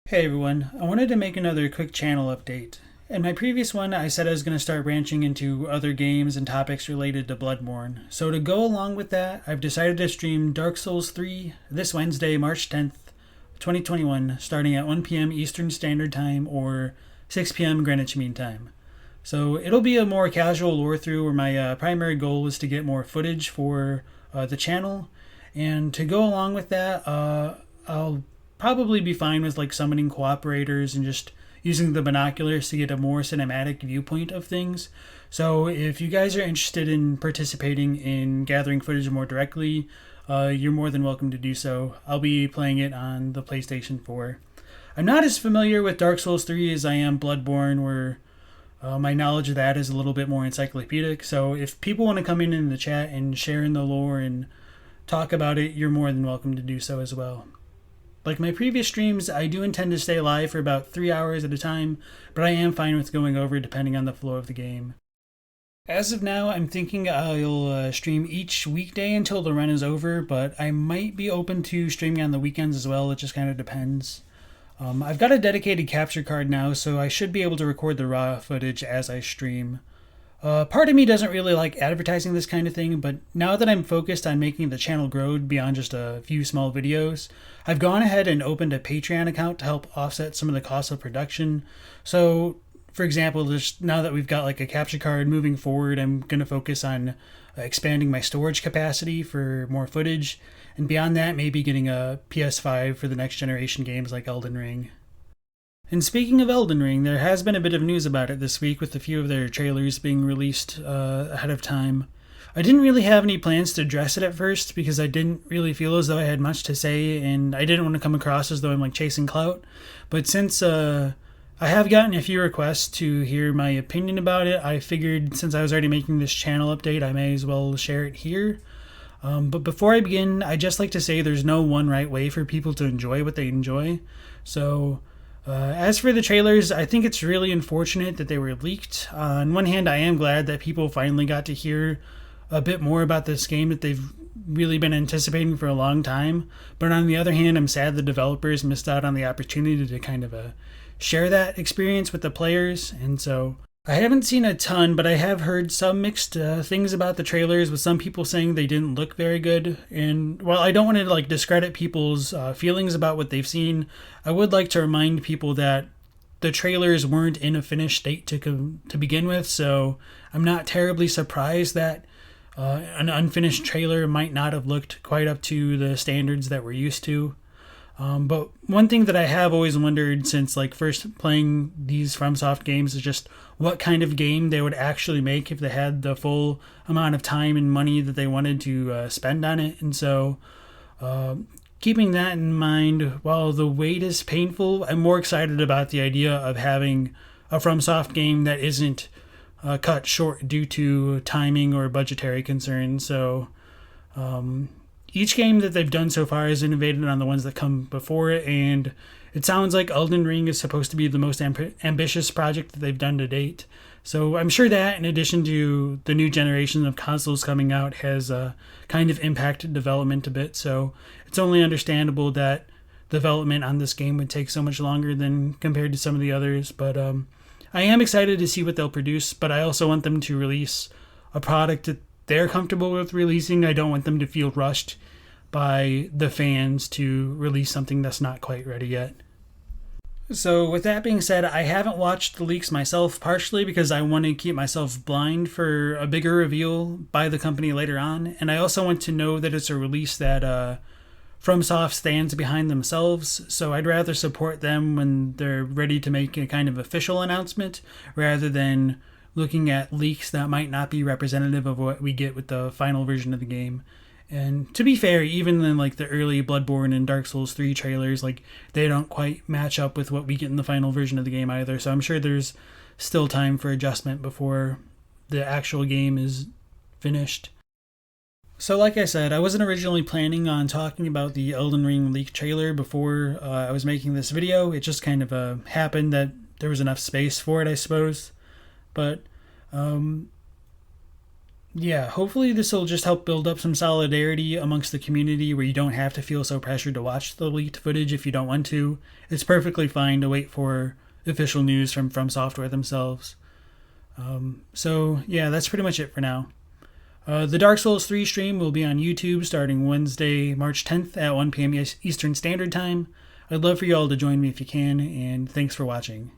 Hey everyone, I wanted to make another quick channel update. In my previous one, I said I was going to start branching into other games and topics related to Bloodborne. So to go along with that, I've decided to stream Dark Souls 3 this Wednesday, March 10th, 2021, starting at 1 p.m. Eastern Standard Time or 6 p.m. Greenwich Mean Time. So it'll be a more casual lore through where my primary goal is to get more footage for the channel. And to go along with that, I'll probably be fine with like summoning cooperators and just using the binoculars to get a more cinematic viewpoint of things. So if you guys are interested in participating in gathering footage more directly, you're more than welcome to do so. I'll be playing it on the PlayStation 4. I'm not as familiar with Dark Souls 3 as I am Bloodborne, where my knowledge of that is a little bit more encyclopedic. So if people want to come in the chat and share in the lore and talk about it, you're more than welcome to do so as well. Like my previous streams, I do intend to stay live for about 3 hours at a time, but I am fine with going over depending on the flow of the game. As of now, I'm thinking I'll stream each weekday until the run is over, but I might be open to streaming on the weekends as well. It just kind of depends. I've got a dedicated capture card now, so I should be able to record the raw footage as I stream. Part of me doesn't really like advertising this kind of thing, but now that I'm focused on making the channel grow beyond just a few small videos, I've gone ahead and opened a Patreon account to help offset some of the costs of production. So, for example, just now that we've got like a capture card moving forward, I'm going to focus on expanding my storage capacity for more footage, and beyond that, maybe getting a PS5 for the next generation games like Elden Ring. And speaking of Elden Ring, there has been a bit of news about it this week with a few of their trailers being released ahead of time. I didn't really have any plans to address it at first because I didn't really feel as though I had much to say and I didn't want to come across as though I'm like chasing clout. But since I have gotten a few requests to hear my opinion about it, I figured since I was already making this channel update, I may as well share it here. But before I begin, I'd just like to say there's no one right way for people to enjoy what they enjoy. So as for the trailers, I think it's really unfortunate that they were leaked. On one hand, I am glad that people finally got to hear a bit more about this game that they've really been anticipating for a long time. But on the other hand, I'm sad the developers missed out on the opportunity to kind of share that experience with the players. And so I haven't seen a ton, but I have heard some mixed things about the trailers, with some people saying they didn't look very good. And while I don't want to like discredit people's feelings about what they've seen, I would like to remind people that the trailers weren't in a finished state to begin with. So I'm not terribly surprised that an unfinished trailer might not have looked quite up to the standards that we're used to. But one thing that I have always wondered since like first playing these FromSoft games is just what kind of game they would actually make if they had the full amount of time and money that they wanted to spend on it. And so keeping that in mind, while the wait is painful, I'm more excited about the idea of having a FromSoft game that isn't cut short due to timing or budgetary concerns. So each game that they've done so far is innovated on the ones that come before it, and it sounds like Elden Ring is supposed to be the most ambitious project that they've done to date. So I'm sure that, in addition to the new generation of consoles coming out, has kind of impacted development a bit. So it's only understandable that development on this game would take so much longer than compared to some of the others. But I am excited to see what they'll produce, but I also want them to release a product that they're comfortable with releasing. I don't want them to feel rushed by the fans to release something that's not quite ready yet. So with that being said, I haven't watched the leaks myself, partially because I want to keep myself blind for a bigger reveal by the company later on, and I also want to know that it's a release that FromSoft stands behind themselves, so I'd rather support them when they're ready to make a kind of official announcement rather than looking at leaks that might not be representative of what we get with the final version of the game. And to be fair, even in like the early Bloodborne and Dark Souls 3 trailers, like they don't quite match up with what we get in the final version of the game either. So I'm sure there's still time for adjustment before the actual game is finished. So like I said, I wasn't originally planning on talking about the Elden Ring leak trailer before I was making this video. It just kind of happened that there was enough space for it, I suppose. But Yeah, hopefully this will just help build up some solidarity amongst the community where you don't have to feel so pressured to watch the leaked footage if you don't want to. It's perfectly fine to wait for official news from Software themselves. So yeah, that's pretty much it for now. The Dark Souls 3 stream will be on YouTube starting Wednesday, March 10th at 1 p.m. Eastern Standard Time. I'd love for you all to join me if you can, and thanks for watching.